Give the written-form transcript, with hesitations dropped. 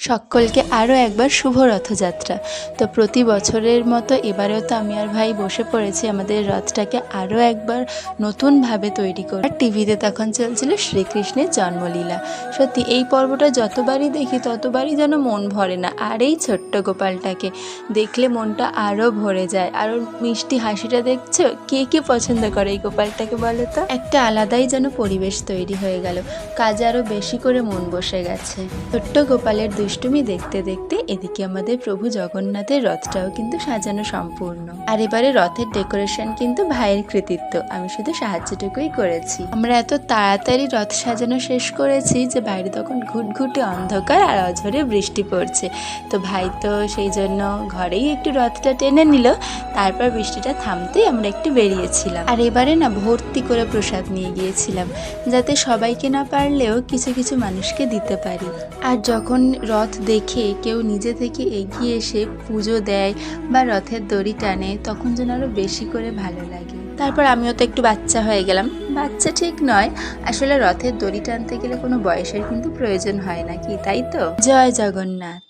সকলকে আরও একবার শুভ রথযাত্রা। তো প্রতি বছরের মতো এবারেও তো আমি আর ভাই বসে পড়েছি আমাদের রথটাকে আরও একবার নতুনভাবে তৈরি করে। আর টিভিতে তখন চলছিল শ্রীকৃষ্ণের জন্মলীলা। সত্যি এই পর্বটা যতবারই দেখি ততবারই যেন মন ভরে না। আর এই ছোট্ট গোপালটাকে দেখলে মনটা আরও ভরে যায়। আর ওর মিষ্টি হাসিটা দেখছো, কে কে পছন্দ করে এই গোপালটাকে বলো তো? একটা আলাদাই যেন পরিবেশ তৈরি হয়ে গেল, কাজে আরও বেশি করে মন বসে গেছে। ছোট্ট গোপালের দুষ্টুমি দেখতে দেখতে এদিকে আমাদের প্রভু জগন্নাথের রথটাও কিন্তু সাজানো সম্পূর্ণ। আর এবারে রথের ডেকোরেশন কিন্তু ভাইয়ের কৃতিত্ব, আমি শুধু সাহায্যটুকুই করেছি। আমরা এত তাড়াতাড়ি রথ সাজানো শেষ করেছি যে বাইরে তখন ঘুটঘুটে অন্ধকার আর অঝরে বৃষ্টি পড়ছে। তো ভাই তো সেই জন্য ঘরেই একটু রথটা টেনে নিল, তারপর বৃষ্টিটা থামতেই আমরা একটু বেরিয়েছিলাম। আর এবারে না ভর্তি করে প্রসাদ নিয়ে গিয়েছিলাম, যাতে সবাইকে না পারলেও কিছু কিছু মানুষকে দিতে পারি। আর যখন রথ দেখে কেউ নিজে থেকে এগিয়ে এসে পুজো দেয় বা রথের দড়ি টানে, তখন যেন আরও বেশি করে ভালো লাগে। তারপর আমিও তো একটু বাচ্চা হয়ে গেলাম। বাচ্চা ঠিক নয়, আসলে রথের দড়ি টানতে গেলে কোনো বয়সের কিন্তু প্রয়োজন হয় না, কি তাই তো? জয় জগন্নাথ।